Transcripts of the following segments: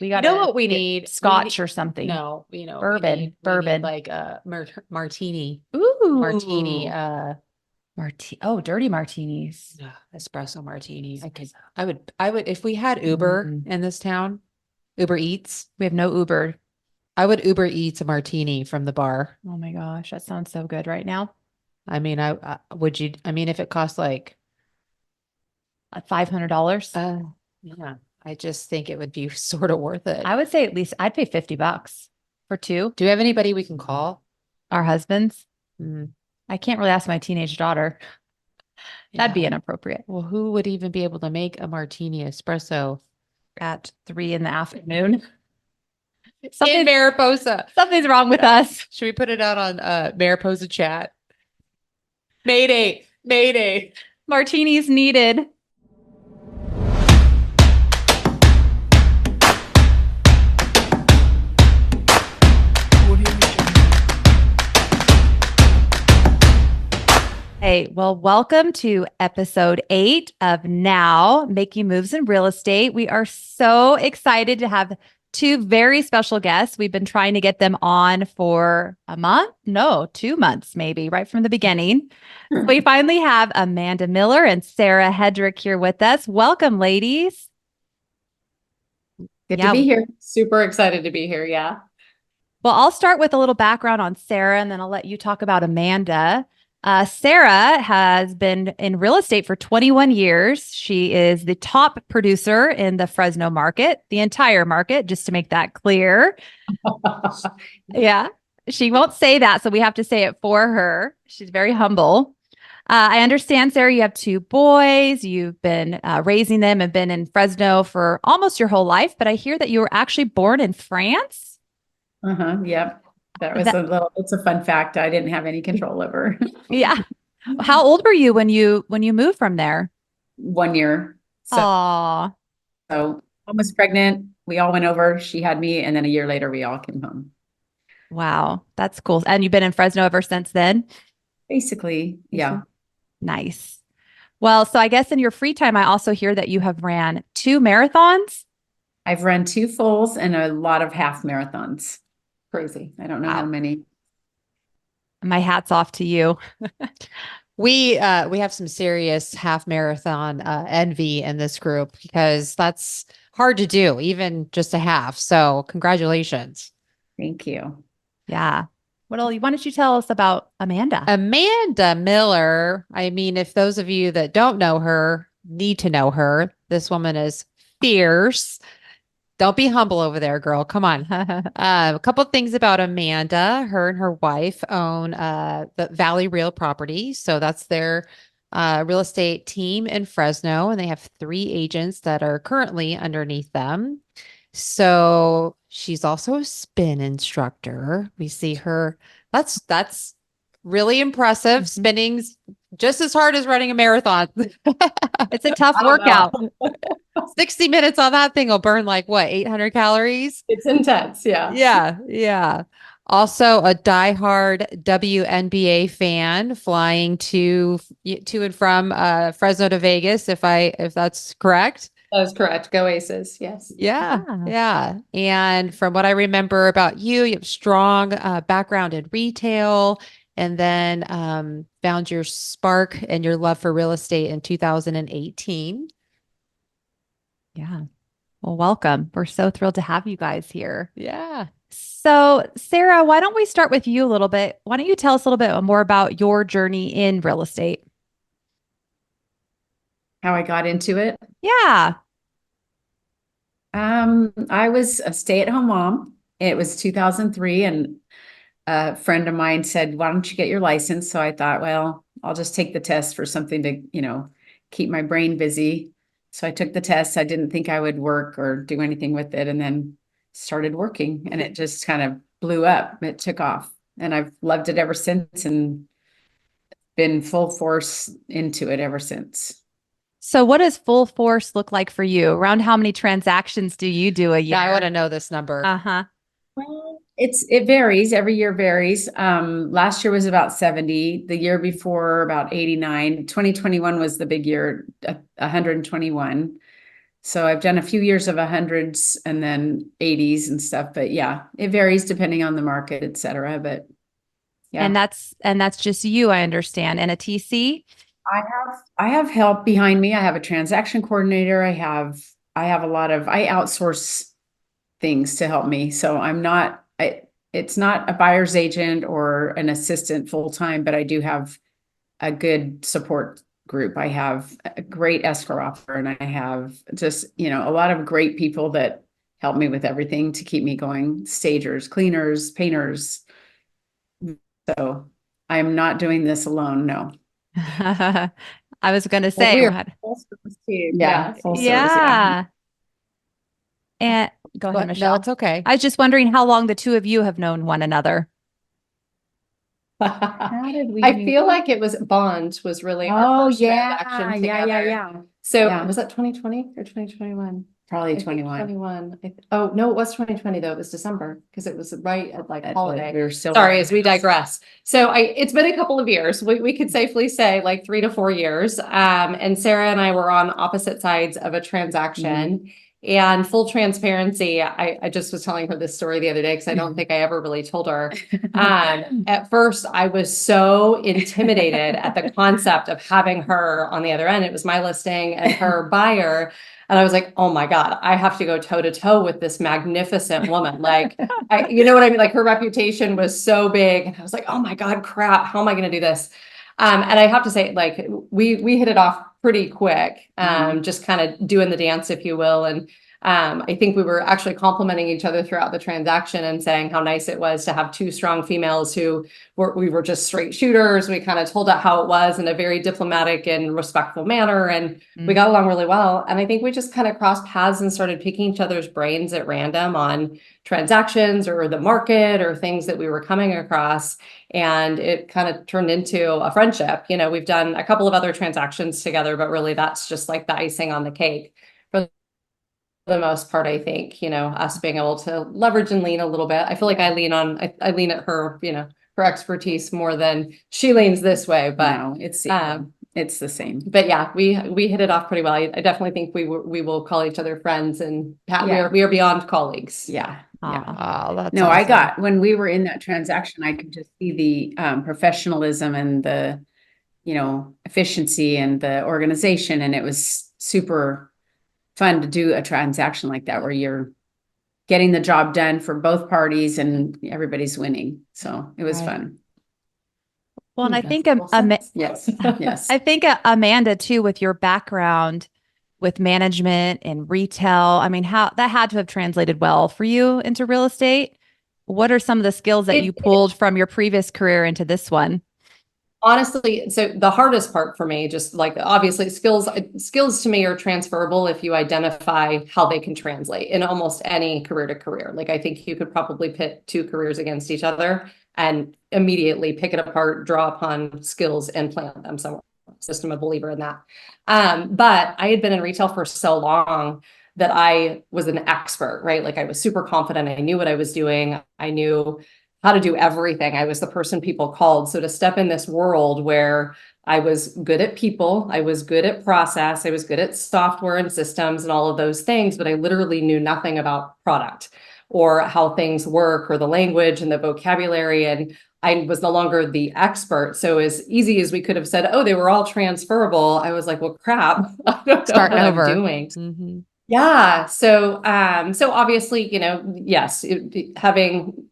We You got know to what we get need? scotch or something. No, we need Bourbon. like a martini. Martini, Ooh, Oh, dirty martinis. espresso martini. Espresso. I would, if we had Uber Mm. in this town, Uber Eats, We have no Uber. I would Uber Eats a martini from the bar. Oh my gosh, that sounds so good right now. I mean, would you, I mean, if it costs like, Like $500. uh, yeah, I just think it would be sort of worth it. I would say at least I'd pay $50 for two. Do we have anybody we can call? Our husbands. Mm, I can't really ask my teenage daughter. That'd yeah. be inappropriate Well, who would even be able to make a martini espresso at 3 in the afternoon. in Mariposa? Something's wrong with us. Should we put it out on Mariposa chat? Mayday, Mayday. Martinis needed. Hey, well, welcome to episode 8 of Now Making Moves in Real Estate. We are so excited to have two very special guests. We've been trying to get them on for a month, no, 2 months, maybe right from the beginning. We finally have Amanda Miller and Sarah Hedrick here with us. Welcome, ladies. Good to Yeah. be here. Super excited to be here. Yeah. Well, I'll start with a little background on Sarah, and then I'll let you talk about Amanda. Sarah has been in real estate for 21 years. She is the top producer in the Fresno market, the entire market, just to make that clear. Yeah, she won't say that, so we have to say it for her. She's very humble. I understand, Sarah, you have two boys. You've been raising them and been in Fresno for almost your whole life, but I hear that you were actually born in France. Yep. That was it's a fun fact I didn't have any control over. Yeah. How old were you when you moved from there? 1 year. Aw, So almost pregnant. We all went over. She had me. And then a year later, we all came home. wow. That's cool. And you've been in Fresno ever since then? Basically. Yeah. Nice. Well, so I guess in your free time, I also hear that you have ran 2 marathons. I've run 2 fulls and a lot of half marathons. Crazy. I don't know how Wow. many. My hat's off to you. We have some serious half marathon envy in this group because that's hard to do, even just a half. So congratulations. Thank you. Yeah. Why don't you tell us about Amanda? Amanda Miller. I mean, if those of you that don't know her need to know her, this woman is fierce. Don't be humble over there, girl. Come on. A couple of things about Amanda. Her and her wife own the Valley Real Property. So that's their real estate team in Fresno. And they have 3 agents that are currently underneath them. So she's also a spin instructor. We see her. That's really impressive. Spinning's just as hard as running a marathon. It's a tough I don't workout. know. 60 minutes on that thing will burn like what, 800 calories? It's intense. Yeah. Yeah, yeah. Also a diehard WNBA fan flying to and from Fresno to Vegas if that's correct. That is correct. Go Aces. Yes. Yeah, Yeah. yeah. And from what I remember about you, you have strong background in retail and then found your spark and your love for real estate in 2018. Yeah. Well, welcome. We're so thrilled to have you guys here. Yeah. So, Sarah, why don't we start with you a little bit? Why don't you tell us a little bit more about your journey in real estate? How I got into it. Yeah. I was a stay-at-home mom. It was 2003, and a friend of mine said, "Why don't you get your license?" So I thought, well, I'll just take the test for something to, keep my brain busy. So I took the test. I didn't think I would work or do anything with it, and then started working, and it just kind of blew up. It took off, and I've loved it ever since, and been full force into it ever since. So, what does full force look like for you? Around how many transactions do you do a year? Yeah, I want to know this number. Uh-huh. Well, it varies. Every year varies. Last year was about 70. The year before about 89. 2021 was the big year, 121. So I've done a few years of 100s and then 80s and stuff, but yeah, it varies depending on the market, et cetera. But yeah. And that's just you, I understand. And a TC? I have help behind me. I have a transaction coordinator. I have a lot of I outsource things to help me. So it's not a buyer's agent or an assistant full time, but I do have a good support group. I have a great escrow officer, and I have just, a lot of great people that help me with everything to keep me going. Stagers, cleaners, painters. So I'm not doing this alone. No. I was going to Well, say, we are what? full service too. Yeah. Full service. Yeah. Yeah. And go ahead, No, Michelle. it's okay. I was just wondering how long the two of you have known one another. How did we I meet? feel like it was Bond was really our first transaction together. Yeah. So Yeah. was that 2020 or 2021? Probably I think 21. 21. Oh, no, it was 2020 though. It was December because it was right at like holiday. We were still Sorry, as we digress. So it's been a couple of years. We could safely say like 3 to 4 years. And Sarah and I were on opposite sides of a transaction. And full transparency, I just was telling her this story the other day because I don't think I ever really told her. At first, I was so intimidated at the concept of having her on the other end. It was my listing and her buyer. And I was like, oh my God, I have to go toe to toe with this magnificent woman. Like, you know what I mean? Like her reputation was so big. And I was like, oh my God, crap. How am I going to do this? And I have to say, like, we hit it off pretty quick, just kind of doing the dance, if you will. And I think we were actually complimenting each other throughout the transaction and saying how nice it was to have two strong females who we were just straight shooters. We kind of told it how it was in a very diplomatic and respectful manner. And we got along really well. And I think we just kind of crossed paths and started picking each other's brains at random on transactions or the market or things that we were coming across. And it kind of turned into a friendship. We've done a couple of other transactions together, but really that's just like the icing on the cake. For the most part, I think, us being able to leverage and lean a little bit. I feel like I lean at her, her expertise more than she leans this way, but No, it's the same. But yeah, we hit it off pretty well. I definitely think we will call each other friends, and we are beyond colleagues. Yeah. Yeah. Oh, that's No, awesome. when we were in that transaction, I could just see the professionalism and the, efficiency and the organization. And it was super fun to do a transaction like that where you're getting the job done for both parties and everybody's winning. So it was fun. Well, and I think Yes. Yes. I think Amanda too, with your background with management and retail, I mean, how that had to have translated well for you into real estate. What are some of the skills that you pulled from your previous career into this one? Honestly, so the hardest part for me, just like obviously skills to me are transferable if you identify how they can translate in almost any career to career. Like I think you could probably pit two careers against each other and immediately pick it apart, draw upon skills and plant them somewhere. I'm a believer in that. But I had been in retail for so long that I was an expert, right? Like I was super confident. I knew what I was doing. I knew how to do everything. I was the person people called. So to step in this world where I was good at people, I was good at process, I was good at software and systems and all of those things, but I literally knew nothing about product or how things work or the language and the vocabulary. And I was no longer the expert. So as easy as we could have said, oh, they were all transferable, I was like, well, crap, I don't know Starting what over. I'm doing. Mm-hmm. Yeah. So obviously, yes, having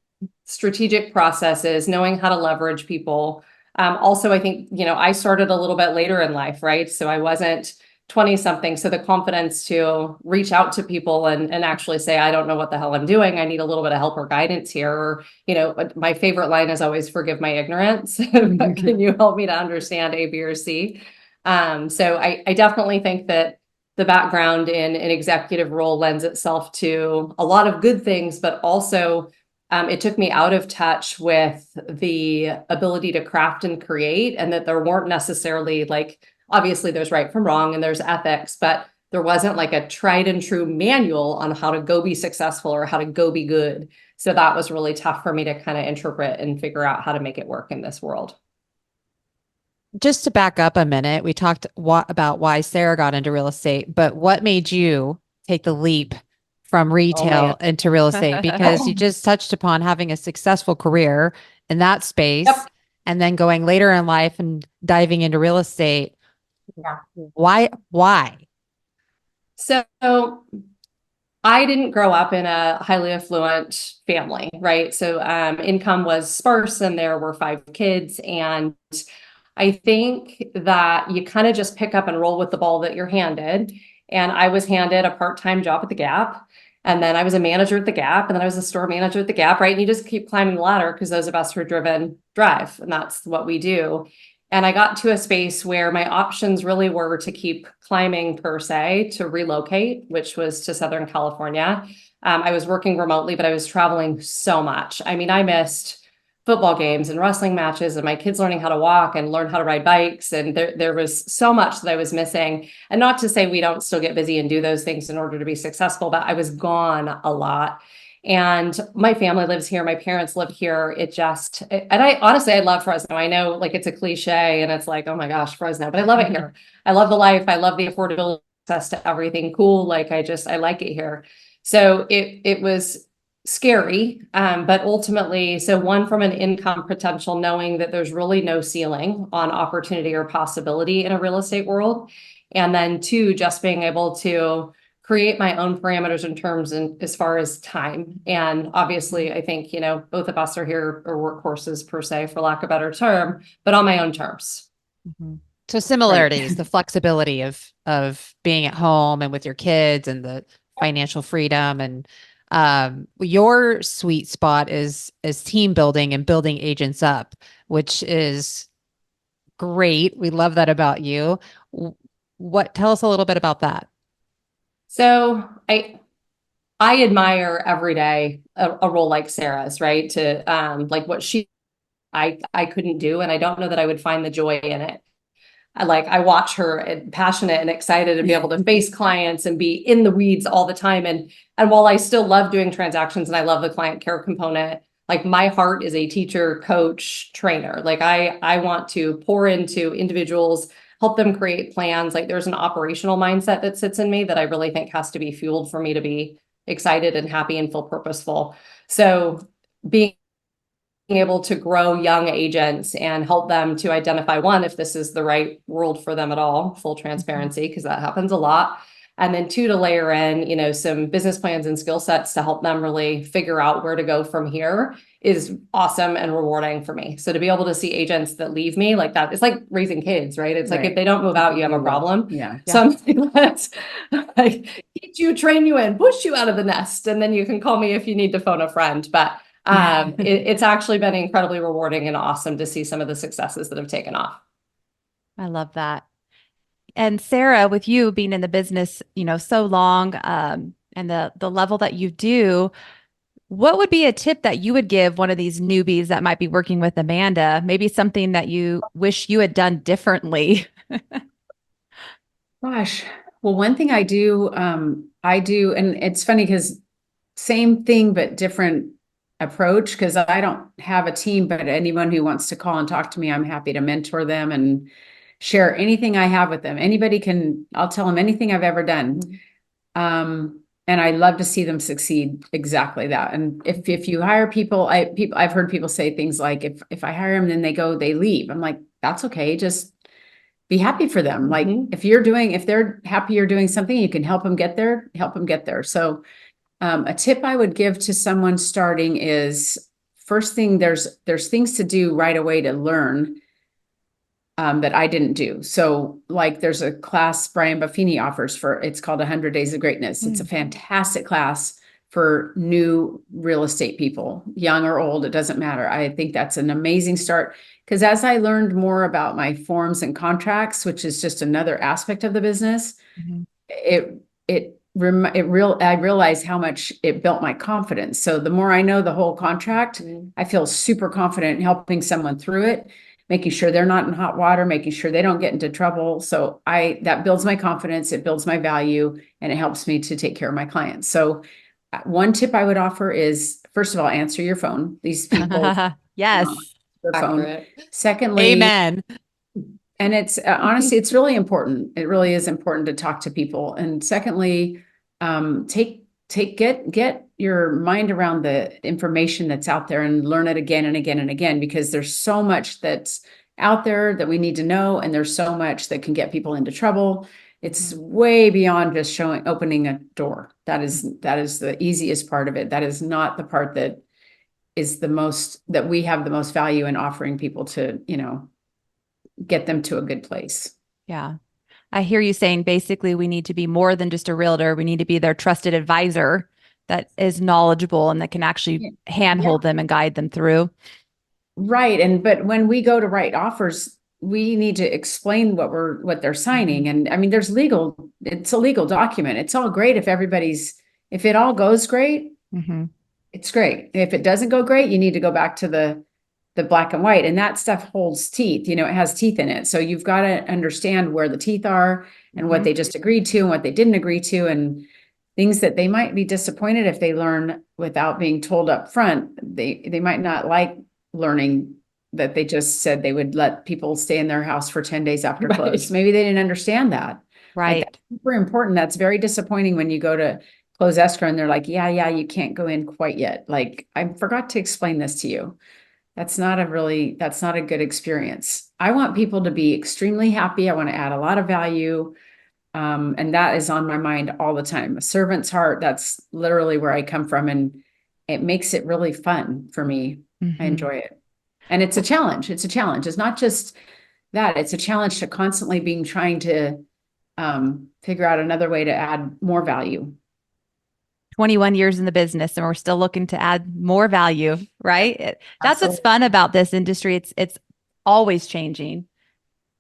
strategic processes, knowing how to leverage people. Also, I think, I started a little bit later in life, right? So I wasn't 20 something. So the confidence to reach out to people and actually say, I don't know what the hell I'm doing. I need a little bit of help or guidance here. Or, my favorite line is always forgive my ignorance. Can you help me to understand A, B, or C? So I definitely think that the background in an executive role lends itself to a lot of good things, but also it took me out of touch with the ability to craft and create, and that there weren't necessarily like, obviously there's right from wrong and there's ethics, but there wasn't like a tried and true manual on how to go be successful or how to go be good. So that was really tough for me to kind of interpret and figure out how to make it work in this world. just to back up a minute, we talked about why Sarah got into real estate, but what made you take the leap from retail into real estate? Because you just touched upon having a successful career in that space Yep. and then going later in life and diving into real estate. Yeah. Why? So I didn't grow up in a highly affluent family, right? So income was sparse and there were 5 kids. And I think that you kind of just pick up and roll with the ball that you're handed. And I was handed a part-time job at the Gap. And then I was a manager at the Gap. And then I was a store manager at the Gap, right? And you just keep climbing the ladder because those of us who are driven drive. And that's what we do. And I got to a space where my options really were to keep climbing per se, to relocate, which was to Southern California. I was working remotely, but I was traveling so much. I mean, I missed football games and wrestling matches and my kids learning how to walk and learn how to ride bikes. And there was so much that I was missing. And not to say we don't still get busy and do those things in order to be successful, but I was gone a lot. And my family lives here. My parents live here. And I honestly, I love Fresno. I know like it's a cliche and it's like, oh my gosh, Fresno, but I love it here. I love the life. I love the affordability, access to everything cool. Like I like it here. So it was scary. But ultimately, so one, from an income potential, knowing that there's really no ceiling on opportunity or possibility in a real estate world. And then 2, just being able to create my own parameters in terms and as far as time. And obviously, I think, both of us are here or workhorses per se, for lack of a better term, but on my own terms. Mm-hmm. So similarities, the flexibility of being at home and with your kids and the financial freedom. And your sweet spot is team building and building agents up, which is great. We love that about you. Tell us a little bit about that. So I admire every day a role like Sarah's, right? To like what I couldn't do, and I don't know that I would find the joy in it. I watch her passionate and excited to be able to face clients and be in the weeds all the time. And while I still love doing transactions and I love the client care component, like my heart is a teacher, coach, trainer. Like I want to pour into individuals, help them create plans. Like there's an operational mindset that sits in me that I really think has to be fueled for me to be excited and happy and feel purposeful. So being able to grow young agents and help them to identify, one, if this is the right world for them at all, full transparency, because that happens a lot. And then 2, to layer in, some business plans and skill sets to help them really figure out where to go from here is awesome and rewarding for me. So to be able to see agents that leave me like that, it's like raising kids, right? It's like if they don't move out, you have a problem. Yeah. So I'm like, let's teach you, train you in, push you out of the nest. And then you can call me if you need to phone a friend. But it's actually been incredibly rewarding and awesome to see some of the successes that have taken off. I love that. And Sarah, with you being in the business, so long, and the level that you do, what would be a tip that you would give one of these newbies that might be working with Amanda? Maybe something that you wish you had done differently. Gosh. Well, one thing I do, and it's funny because same thing, but different approach, because I don't have a team, but anyone who wants to call and talk to me, I'm happy to mentor them and share anything I have with them. I'll tell them anything I've ever done. And I love to see them succeed. Exactly that. And if you hire people, I've heard people say things like, if I hire them, then they leave. I'm like, that's okay. Just be happy for them. Like if they're happy you're doing something, you can help them get there, So a tip I would give to someone starting is, first thing, there's things to do right away to learn that I didn't do. So like there's a class Brian Buffini offers it's called 100 Days of Greatness. It's a fantastic class for new real estate people, young or old, it doesn't matter. I think that's an amazing start, because as I learned more about my forms and contracts, which is just another aspect of the business, I realized how much it built my confidence. So the more I know the whole contract, I feel super confident in helping someone through it, making sure they're not in hot water, making sure they don't get into trouble. So that builds my confidence, it builds my value, and it helps me to take care of my clients. So one tip I would offer is, first of all, answer your phone. These people, yes, their phone. Accurate. Secondly, Amen. And it's honestly, it's really important. It really is important to talk to people. And secondly, get your mind around the information that's out there and learn it again and again and again, because there's so much that's out there that we need to know. And there's so much that can get people into trouble. It's way beyond just opening a door. That is the easiest part of it. That is not the part that we have the most value in offering people to, get them to a good place. Yeah. I hear you saying basically we need to be more than just a realtor. We need to be their trusted advisor that is knowledgeable and that can actually handhold them and guide them through. Right. But when we go to write offers, we need to explain what they're signing. And I mean, it's a legal document. It's all great if it all goes great, it's great. If it doesn't go great, you need to go back to the black and white, and that stuff holds teeth. It has teeth in it. So you've got to understand where the teeth are and what they just agreed to and what they didn't agree to, and things that they might be disappointed if they learn without being told up front. They might not like learning that they just said they would let people stay in their house for 10 days after close. Maybe they didn't understand that. Right. That's super important. That's very disappointing when you go to close escrow and they're like, yeah, you can't go in quite yet. Like, I forgot to explain this to you. That's not a good experience. I want people to be extremely happy. I want to add a lot of value. And that is on my mind all the time. A servant's heart, that's literally where I come from. And it makes it really fun for me. I enjoy it. And it's a challenge. It's not just that. It's a challenge to constantly trying to figure out another way to add more value. 21 years in the business and we're still looking to add more value, right? That's what's fun about this industry. It's always changing.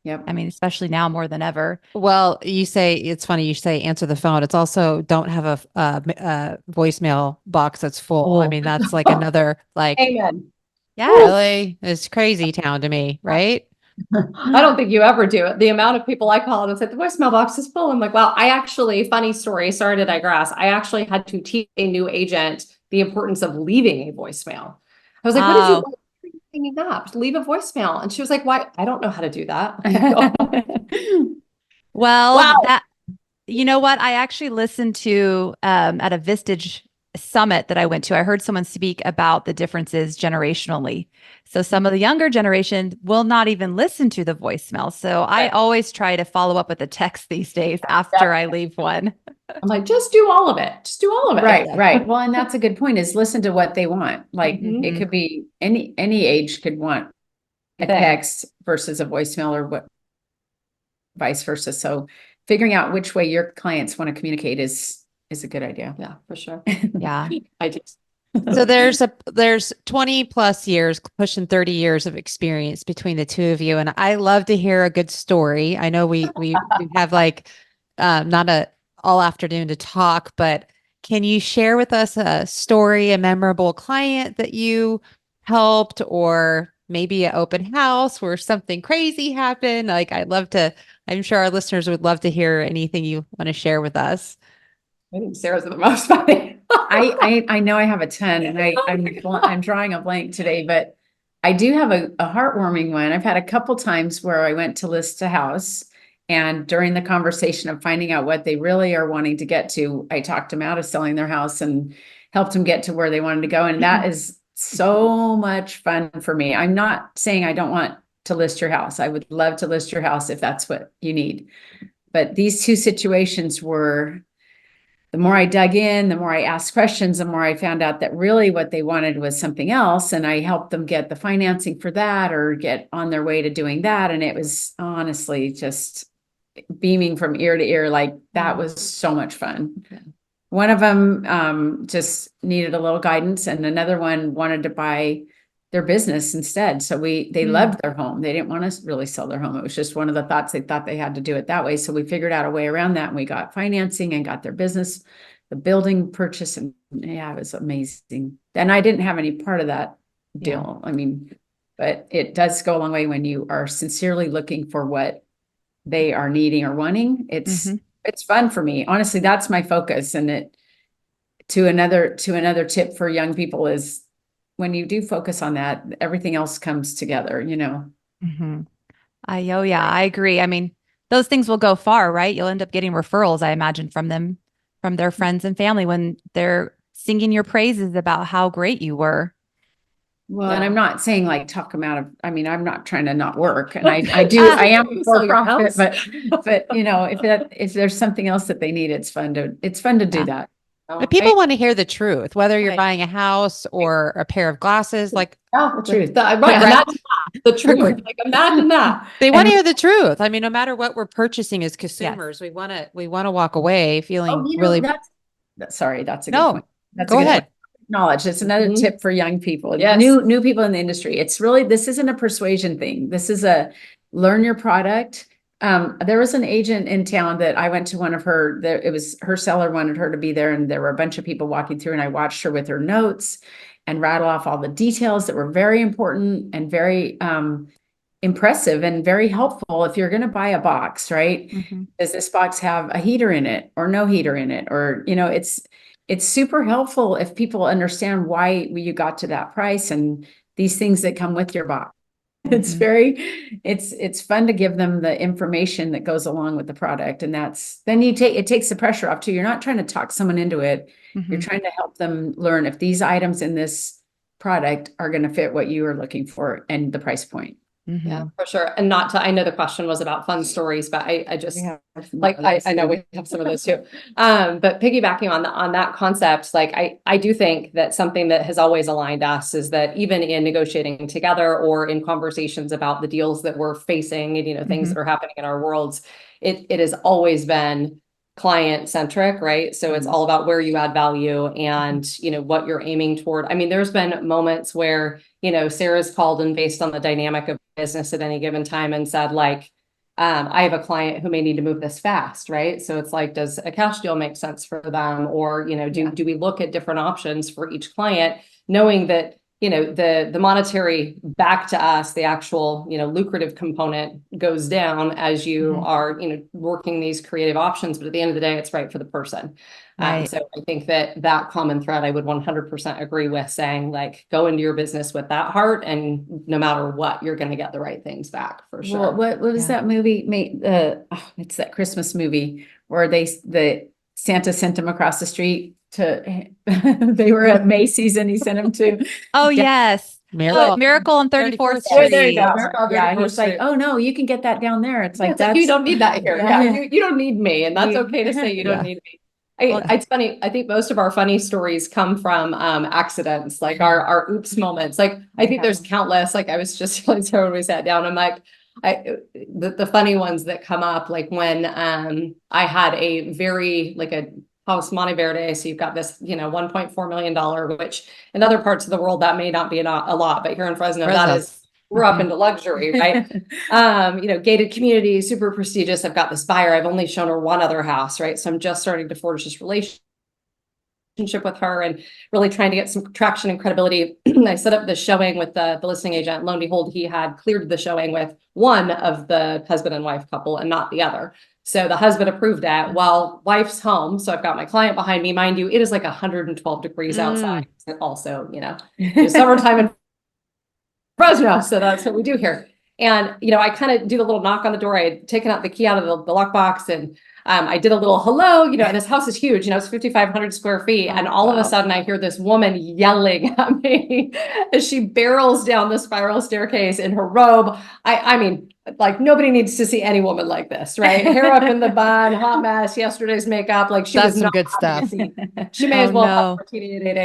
Yep. I mean, especially now more than ever. Well, it's funny you say answer the phone. It's also don't have a voicemail box that's full. I mean, that's like another Amen. Yeah. Really? It's crazy town to me, right? I don't think you ever do it. The amount of people I call and say the voicemail box is full. I'm like, well, funny story. Sorry to digress. I actually had to teach a new agent the importance of leaving a voicemail. I was like, what did you hanging up? Leave a voicemail. And she was like, why? I don't know how to do that. Well, Wow. You know what? I actually listened to at a Vistage summit that I went to. I heard someone speak about the differences generationally. So some of the younger generation will not even listen to the voicemail. So I always try to follow up with a text these days after I leave one. I'm like, just do all of it. Just do all of it. Right. Well, and that's a good point, is listen to what they want. Like it could be any age could want a text versus a voicemail, or vice versa. So figuring out which way your clients want to communicate is a good idea. Yeah, for sure. Yeah. So there's 20 plus years, pushing 30 years of experience between the two of you. And I love to hear a good story. I know we have not a all afternoon to talk, but can you share with us a story, a memorable client that you helped, or maybe an open house where something crazy happened? I'm sure our listeners would love to hear anything you want to share with us. I think Sarah's the most funny. I know I have a ton, and I'm drawing a blank today, but I do have a heartwarming one. I've had a couple times where I went to list a house, and during the conversation of finding out what they really are wanting to get to, I talked them out of selling their house and helped them get to where they wanted to go. And that is so much fun for me. I'm not saying I don't want to list your house. I would love to list your house if that's what you need. But these two situations were, the more I dug in, the more I asked questions, the more I found out that really what they wanted was something else. And I helped them get the financing for that or get on their way to doing that. And it was honestly just beaming from ear to ear. Like, that was so much fun. Okay. One of them just needed a little guidance, and another one wanted to buy their business instead. So they loved their home. They didn't want to really sell their home. It was just one of the thoughts. They thought they had to do it that way. So we figured out a way around that, and we got financing and got their business, the building purchase. And yeah, it was amazing. And I didn't have any part of that deal. I mean, but it does go a long way when you are sincerely looking for what they are needing or wanting. It's fun for me. Honestly, that's my focus. And to another tip for young people is, when you do focus on that, everything else comes together, Yeah, I agree. I mean, those things will go far, right? You'll end up getting referrals, I imagine, from them, from their friends and family when they're singing your praises about how great you were. Well, and Yeah. I'm not saying like talk them out of, I mean, I'm not trying to not work, and I am Sell for your profit, house. but you know, if there's something else that they need, it's fun to do Yeah. that. But people I- want to hear the truth, whether you're Right. buying a house or a pair of glasses. Like The truth. Right. Right. Imagine that. The truth. Like, imagine that. they want And to hear the truth. I mean, no matter what we're purchasing as consumers, we want to walk away feeling you know, really sorry, that's a good no. point. That's a Go good ahead. point. Knowledge. It's another Mhm. tip for young people, Yes. new people in the industry. It's really, this isn't a persuasion thing. This is a learn your product. There was an agent in town that I went to one of her, there, it was her seller wanted her to be there, and there were a bunch of people walking through, and I watched her with her notes and rattle off all the details that were very important and very impressive and very helpful if you're going to buy a box, right? Mhm. Does this box have a heater in it or no heater in it? Or, you know, it's super helpful if people understand why you got to that price and these things that come with your box. It's Mhm. very, it's fun to give them the information that goes along with the product. And that's, then it takes the pressure off too. You're not trying to talk someone into it. You're Mhm. trying to help them learn if these items in this product are going to fit what you are looking for and the price point. Yeah, Mhm. for sure. And not to, I know the question was about fun stories, but I just We have like, I know we have some of those too. But piggybacking on that concept, like I do think that something that has always aligned us is that even in negotiating together or in conversations about the deals that we're facing and, you know, things Mhm. that are happening in our worlds, it has always been client centric, right? So it's all about where you add value and, you know, what you're aiming toward. I mean, there's been moments where, you know, Sarah's called and based on the dynamic of business at any given time and said, like, I have a client who may need to move this fast, right? So it's like, does a cash deal make sense for them? Or, you know, do we look at different options for each client, knowing that, you know, the monetary back to us, the actual, you know, lucrative component goes down as you Mhm. are, you know, working these creative options, but at the end of the day, it's right for the person. Right. So I think that common thread, I would 100% agree with, saying like, go into your business with that heart, and no matter what, you're going to get the right things back for sure. Well, what was Yeah. that movie made? It's that Christmas movie where the Santa sent them across the street to, they were at Macy's and he sent them to. Oh, Yeah. yes. Miracle. Miracle on 34th 34th Yeah, there you Street. go. Miracle on Yeah, 34th he's like, Street. oh no, you can get that down there. It's like, It's like, that's, you don't need that here. Yeah. Yeah, you don't need me, and that's okay to say you Yeah. don't need me. Well- It's funny. I think most of our funny stories come from accidents, like our oops moments. Like I think there's countless. Like I was just telling Sarah when we sat down, I'm like, the funny ones that come up, like when I had a very like a house Monteverde. So you've got this, you know, $1.4 million, which in other parts of the world that may not be a lot, but here in Fresno, that is, we're up into luxury, right? You know, gated community, super prestigious. I've got this buyer. I've only shown her one other house, right? So I'm just starting to forge this relationship with her and really trying to get some traction and credibility. I set up the showing with the listing agent. Lo and behold, he had cleared the showing with one of the husband and wife couple and not the other. So the husband approved that while wife's home. So I've got my client behind me. Mind you, it is like 112 degrees outside. Also, you know, it's summertime in Fresno. So that's what we do here. And, you know, I kind of do the little knock on the door. I had taken out the key out of the lockbox, and I did a little hello, you know, and this house is huge, you know, it's 5,500 square feet. And all of a sudden I hear this woman yelling at me as she barrels down the spiral staircase in her robe. I mean, like nobody needs to see any woman like this, right? Hair up in the bun, hot mess, yesterday's makeup. Like she That's was some not good happy stuff. to see. She may as Oh, well have no. martini at 8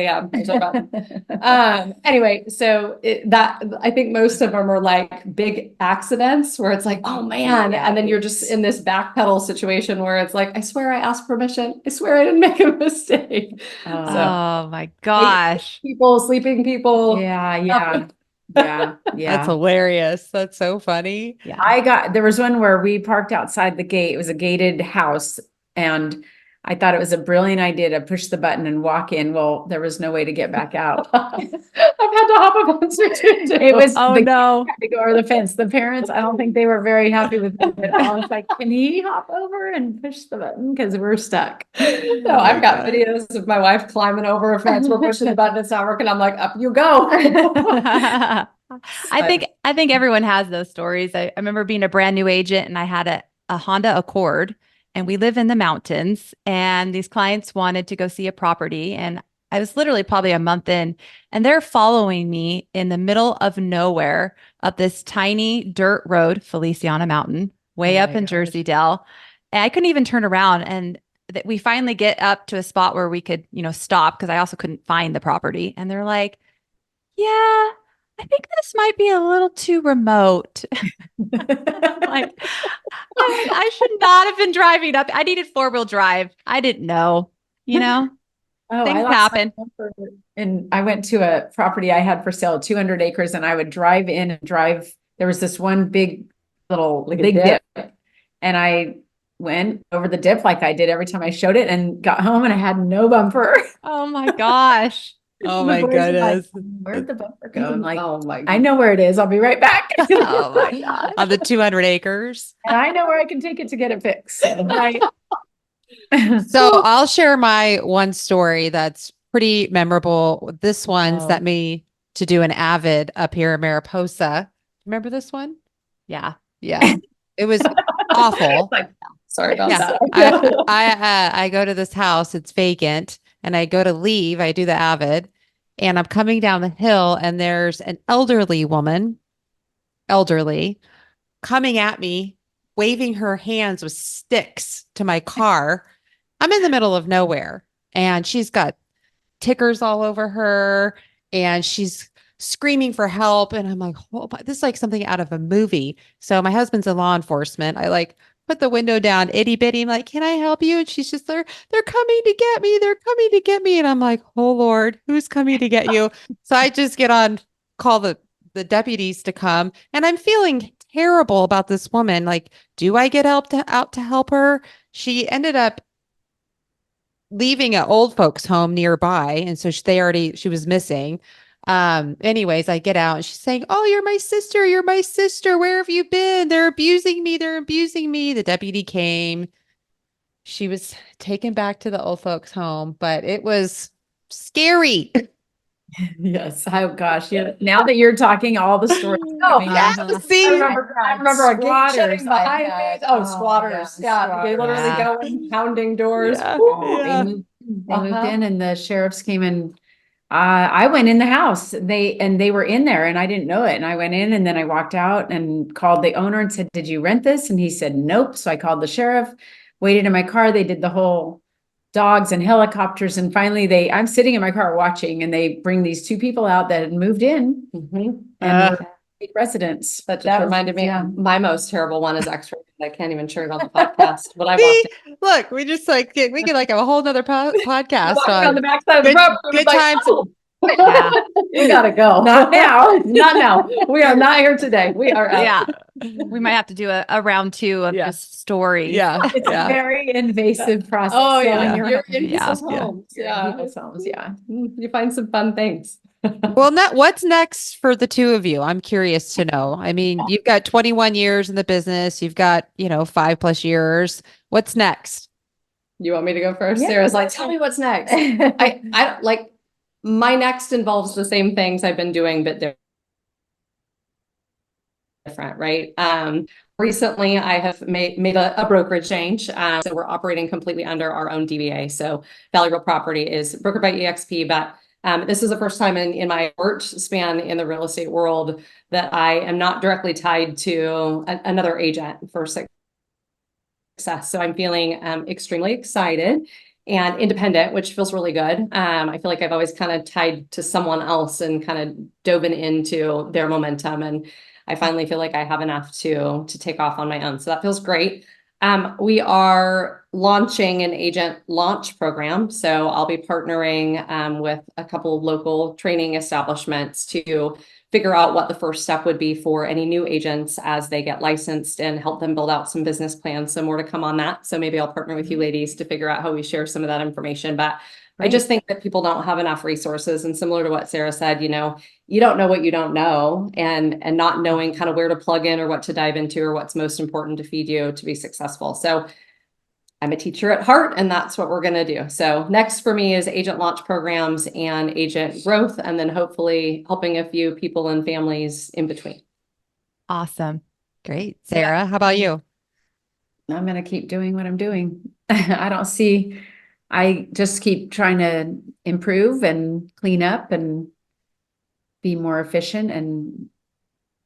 a.m. Anyway, so that I think most of them are like big accidents where it's like, oh man, Yeah, and then you're just in this backpedal situation where it's like, I swear I asked permission. I swear I didn't make a mistake. Oh. So Oh my gosh. people, sleeping people. yeah. That's hilarious. That's so funny. Yeah. There was one where we parked outside the gate. It was a gated house, and I thought it was a brilliant idea to push the button and walk in. Well, there was no way to get back out. I've had to hop a fence or two. It was Oh the no. had to go over the fence. The parents, I don't think they were very happy with it at all. It's like, can he hop over and push the button? Because we're stuck. No, I've got videos of my wife climbing over a fence. We're pushing the button. It's not working. I'm like, up you go. I think everyone has those stories. I remember being a brand new agent and I had a Honda Accord and we live in the mountains and these clients wanted to go see a property and I was literally probably a month in and they're following me in the middle of nowhere up this tiny dirt road, Feliciana Mountain, way Oh up my in gosh. Jersey Dell. And I couldn't even turn around and we finally get up to a spot where we could, stop because I also couldn't find the property. And they're like, yeah, I think this might be a little too remote. Like, I should not have been driving up. I needed four-wheel drive. I didn't know, Oh, I things lost happen. my temper. And I went to a property I had for sale, 200 acres, and I would drive in and drive. There was this one big big dip. And I went over the dip like I did every time I showed it and got home and I had no bumper. Oh my gosh. Oh The my boys are like, goodness. where'd the bumper go? I'm like, Oh my I know where it is. I'll be right back. Oh my gosh. On the 200 acres. And I know where I can take it to get it fixed. Right. So I'll share my one story that's pretty memorable. This one Oh. sent me to do an Avid up here in Mariposa. Remember this one? Yeah. Yeah. It was awful. Sorry about Yeah. that. I go to this house, it's vacant, and I go to leave. I do the Avid, and I'm coming down the hill, and there's an elderly woman, coming at me, waving her hands with sticks to my car. I'm in the middle of nowhere, and she's got tickers all over her, and she's screaming for help. And I'm like, oh, this is like something out of a movie. So my husband's in law enforcement. I like put the window down, itty bitty. I'm like, can I help you? And she's just there. They're coming to get me. They're coming to get me. And I'm like, oh Lord, who's coming to get you? So I just get on, call the deputies to come. And I'm feeling terrible about this woman. Like, do I get out to help her? She ended up leaving an old folks home nearby. And so she was missing. Anyways, I get out and she's saying, oh, you're my sister. You're my sister. Where have you been? They're abusing me. They're abusing me. The deputy came. She was taken back to the old folks home, but it was scary. Yes. Oh gosh. Yeah. Now that you're talking all the stories. Oh, yeah. See, I remember a gate shutting Squatters behind I me. had. Oh, Oh, squatters. yeah, Yeah. They literally Yeah. go in pounding doors. Yeah. Woo. They moved in and the sheriffs came and I went in the house. They were in there and I didn't know it. And I went in and then I walked out and called the owner and said, did you rent this? And he said, nope. So I called the sheriff, waited in my car. They did the whole dogs and helicopters. And finally I'm sitting in my car watching and they bring these two people out that had moved in Mhm. and were residents. That just That was- reminded me. yeah. My most terrible one is extra. I can't even share it on the podcast. But I see, walked look, we just like we could like have a whole nother podcast on on the backside of the good- property. I was good like, times. "Oh." Yeah. We gotta go. Not now. Not now. We are not here today. We are out. Yeah. We might have to do a round two of Yeah. just stories. Yeah. It's Yeah. a very invasive process. Oh yeah, selling your you're home. in Yeah. people's Yeah. homes. You're in Yeah, people's homes, yeah. you find some fun things. Well, what's next for the two of you? I'm curious to know. I mean, you've got 21 years in the business. You've got, 5+ years. What's next? You want me to go first? Yeah. Sarah's like, tell me what's next. I don't like my next involves the same things I've been doing, but different, right? Recently I have made a brokerage change. So we're operating completely under our own DBA. So Valley Real Property is brokered by EXP, but this is the first time in my short span in the real estate world that I am not directly tied to another agent for success. So I'm feeling extremely excited and independent, which feels really good. I feel like I've always kind of tied to someone else and kind of dove into their momentum. And I finally feel like I have enough to take off on my own. So that feels great. We are launching an agent launch program. So I'll be partnering with a couple of local training establishments to figure out what the first step would be for any new agents as they get licensed and help them build out some business plans. So more to come on that. So maybe I'll partner with you ladies to figure out how we share some of that information. But I just think that people don't have enough resources. And similar to what Sarah said, you don't know what you don't know, and not knowing kind of where to plug in or what to dive into or what's most important to feed you to be successful. So I'm a teacher at heart, and that's what we're going to do. So next for me is agent launch programs and agent growth, and then hopefully helping a few people and families in between. Awesome. Great. Sarah, how about you? I'm going to keep doing what I'm doing. I just keep trying to improve and clean up and be more efficient and,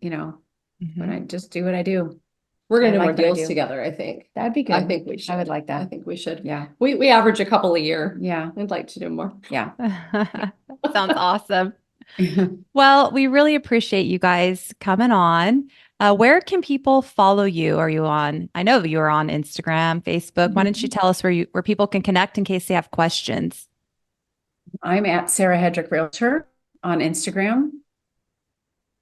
when I just do what I do. We're going to do I more like what I deals do. together, I think. That'd be good. I think we should. I would like that. I think we should. Yeah. We average a couple a year. Yeah. I'd like to do more. Yeah. Sounds awesome. Well, we really appreciate you guys coming on. Where can people follow you? Are you on? I know you're on Instagram, Facebook. Why don't you tell us where people can connect in case they have questions? I'm at Sarah Hedrick Realtor on Instagram.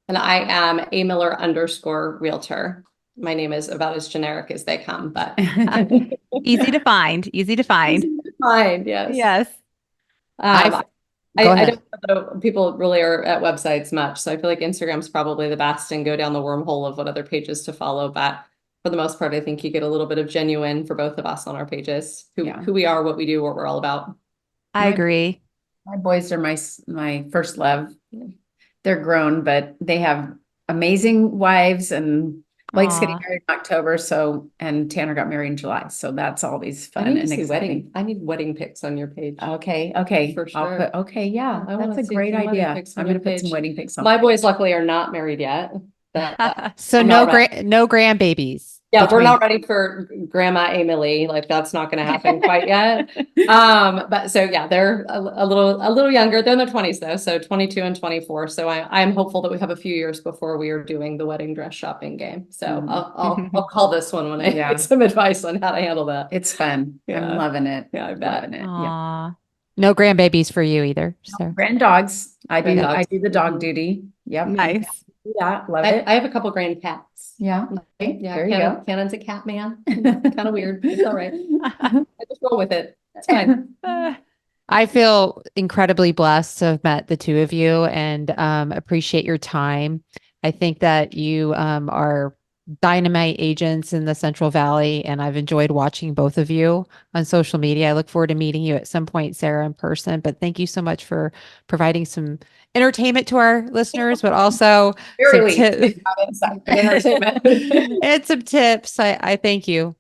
And I am a Miller _realtor. My name is about as generic as they come, but Easy to find. Easy to find. easy to find. Yes. Yes. I Go ahead. don't know, people really are at websites much, so I feel like Instagram's probably the best and go down the wormhole of what other pages to follow. But for the most part, I think you get a little bit of genuine for both of us on our pages, who we are, what we do, what we're all about. I agree. My boys are my first love. They're grown, but they have amazing wives, and Blake's getting married in October, and Tanner got married in July. So that's always fun and exciting. I need wedding pics on your page. Okay. For sure. Yeah. I wanna That's a see great some wedding idea. pics on I'm going your to put some page. wedding pics on. My boys luckily are not married yet. So I'm no not ready. no grandbabies. Yeah, we're between- not ready for Grandma Emily. Like that's not going to happen quite yet. But so yeah, they're a little younger. They're in their 20s though, so 22 and 24. So I'm hopeful that we have a few years before we are doing the wedding dress shopping game. So I'll call this one when I get some advice on how to handle that. It's fun. Yeah. I'm loving it. Yeah, I bet. Loving it. Yeah. Aw. No grandbabies for you either. So Grand dogs. I Grand dogs. do the dog duty. Yep. Nice. Do that. Love it. I have a couple grand cats. Yeah. Yeah, There you go. Cannon's a cat man. Kind of weird. It's all right. I just roll with it. It's fine. I feel incredibly blessed to have met the two of you and appreciate your time. I think that you are dynamite agents in the Central Valley, and I've enjoyed watching both of you on social media. I look forward to meeting you at some point, Sarah, in person. But thank you so much for providing some entertainment to our listeners, but also Very some late. Entertainment. and some tips. I thank you.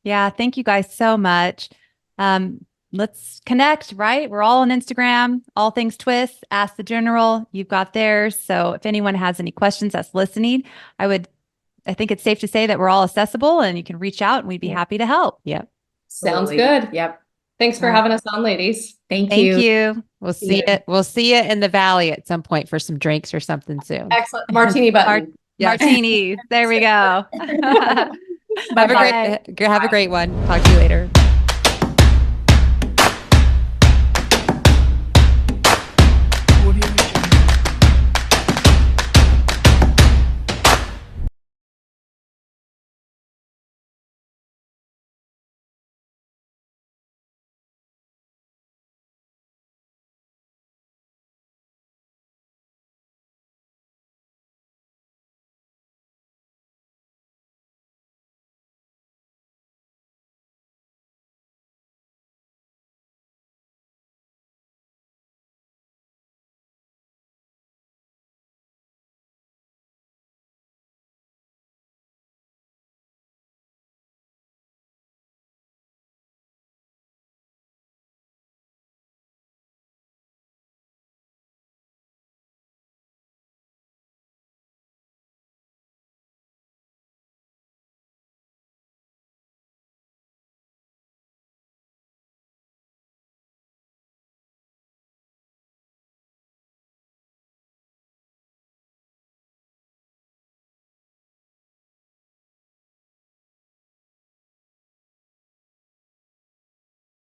Yeah. Thank you guys so much. Let's connect, right? We're all on Instagram, all things twist, ask the general. You've got theirs. So if anyone has any questions that's listening, I think it's safe to say that we're all accessible and you can reach out and we'd be happy to help. Yep. Sounds Absolutely. good. Yep. Thanks for having us on, ladies. Thank Thank you. you. We'll see it. We'll see you in the valley at some point for some drinks or something soon. Excellent. Martini button. Yes. Martinis. There we go. Have a great one. Talk to you later.